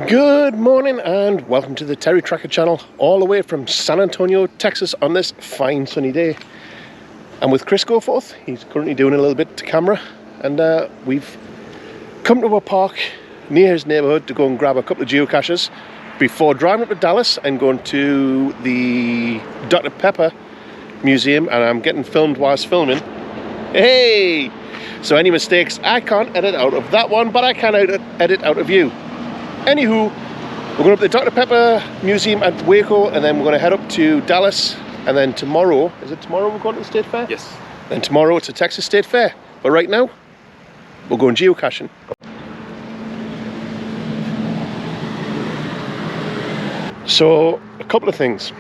Good morning and welcome to the TerryTracker channel, all the way from San Antonio, Texas on this fine sunny day. I'm with Chris Goforth. He's currently doing a little bit to camera, and we've come to a park near his neighborhood to go and grab a couple of geocaches before driving up to Dallas and going to the Dr. Pepper Museum, and I'm getting filmed whilst filming. Hey! So any mistakes I can't edit out of that one, but I can edit out of you. Anywho, we're going up to the Dr. Pepper Museum at Waco, and then we're going to head up to Dallas, and then tomorrow, is it tomorrow we're going to the State Fair? Yes. Then tomorrow it's a Texas State Fair, but right now, we're going geocaching. So, a couple of things.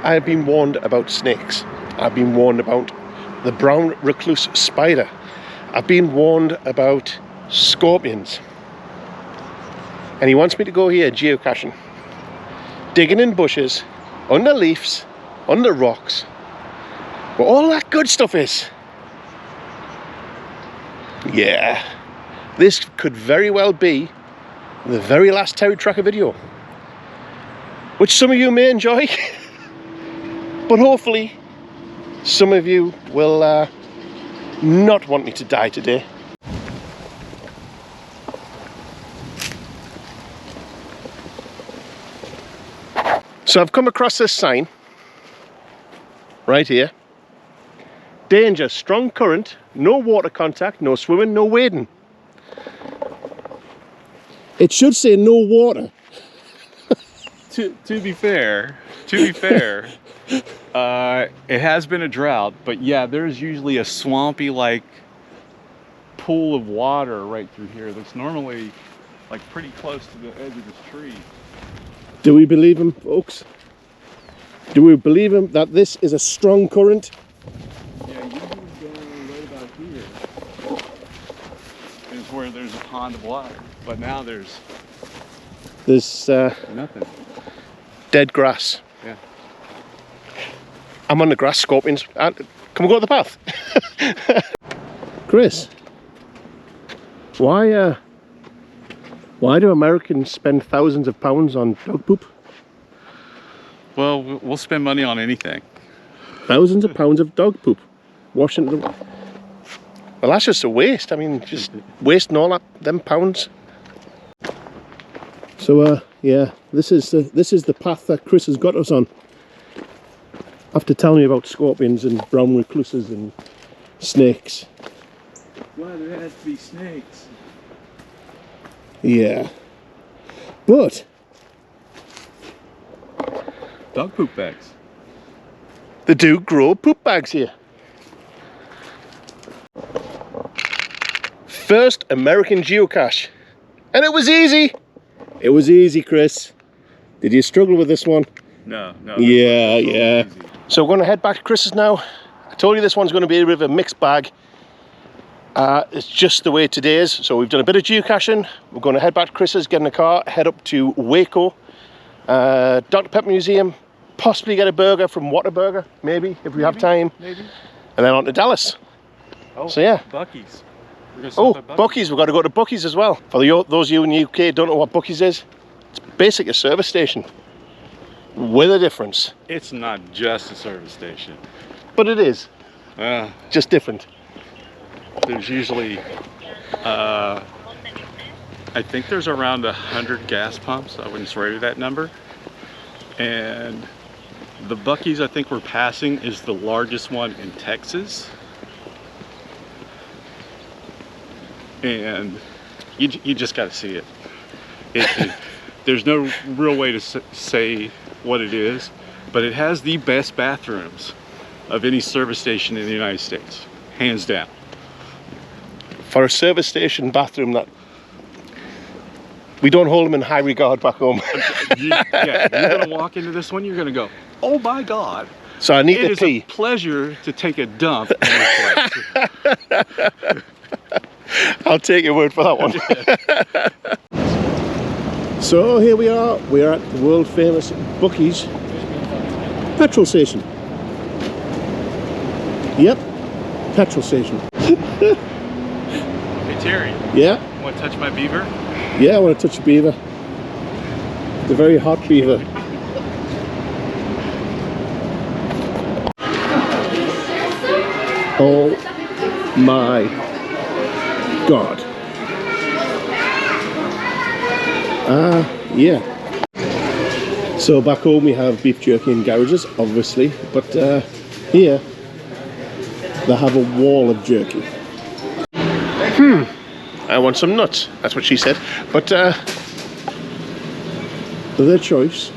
I have been warned about snakes. I've been warned about the brown recluse spider. I've been warned about scorpions. And he wants me to go here geocaching, digging in bushes, under leaves, under rocks, where all that good stuff is. Yeah, this could very well be the very last TerryTracker video, which some of you may enjoy, but hopefully some of you will not want me to die today. So I've come across this sign right here. Danger, strong current, no water contact, no swimming, no wading. It should say no water. To be fair, it has been a drought, but yeah, there's usually a swampy like pool of water right through here that's normally like pretty close to the edge of this tree. Do we believe him, folks? Do we believe him that this is a strong current? Yeah, usually going right about here is where there's a pond of water, but now there's nothing. Dead grass. Yeah. I'm on the grass, scorpions. Can we go to the path? Chris, why do Americans spend thousands of pounds on dog poop? Well, we'll spend money on anything. Thousands of pounds of dog poop. Washing the... Well, that's just a waste. I mean, just wasting all them pounds. So, yeah, this is the path that Chris has got us on. After telling me about scorpions and brown recluses and snakes. Well, there has to be snakes. Yeah. But Dog poop bags. They do grow poop bags here. First American geocache. And it was easy. It was easy, Chris. Did you struggle with this one? No. Yeah. So we're going to head back to Chris's now. I told you this one's going to be a bit of a mixed bag. It's just the way today is. So we've done a bit of geocaching. We're going to head back to Chris's, get in the car, head up to Waco, Dr. Pepper Museum, possibly get a burger from Whataburger, maybe if we have time. Maybe. And then on to Dallas. Oh, so yeah. Buc-ees. Oh, Buc Ees. We've got to go to Buc Ees as well. For those of you in the UK who don't know what Buc Ees is, it's basically a service station with a difference. It's not just a service station. But it is. Just different. There's usually, I think there's around 100 gas pumps. I wouldn't swear to that number. And the Buc Ees I think we're passing is the largest one in Texas. And you just got to see it. There's no real way to say what it is, but it has the best bathrooms of any service station in the United States, hands down. For a service station bathroom, that we don't hold them in high regard back home. You're gonna walk into this one, you're gonna go, oh my God. So I need to pee. It is a pleasure to take a dump in this place. I'll take your word for that one. So here we are. We are at the world famous Buc Ees petrol station. Yep, petrol station. Hey Terry. Yeah? Want to touch my beaver? Yeah, I want to touch a beaver. The very hot beaver. Oh my God. Yeah. So back home we have beef jerky in garages, obviously, but here they have a wall of jerky. I want some nuts, that's what she said, but their choice.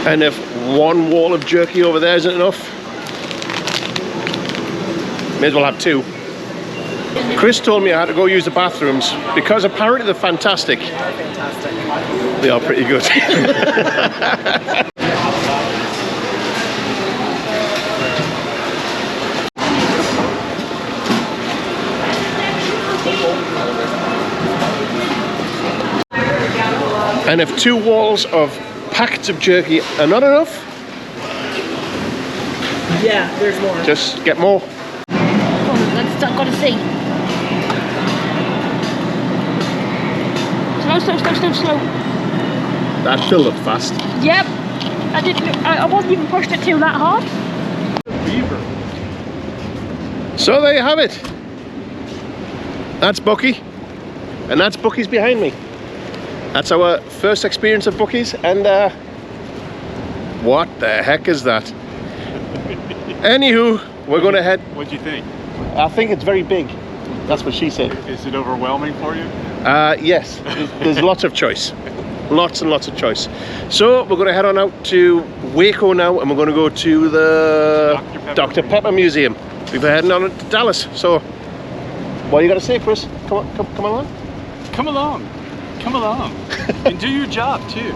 And if one wall of jerky over there isn't enough, may as well have two. Chris told me I had to go use the bathrooms because apparently they're fantastic. They are fantastic. They are pretty good. And if two walls of packets of jerky are not enough, Yeah, there's more. just get more. Let's got to see. Slow. That filled up fast. Yep. I wasn't even pushed it too that hard. So there you have it. That's Bucky, and that's Bucky's behind me. That's our first experience of Buc Ees, and what the heck is that? Anywho, we're going to head. What'd you think? I think it's very big. That's what she said. Is it overwhelming for you? Yes, there's lots of choice. Lots and lots of choice. So we're going to head on out to Waco now, and we're going to go to the Dr. Pepper Museum. We've been heading on to Dallas. So, what you got to say, Chris? Come on, come along. Come along. Come along. And do your job too.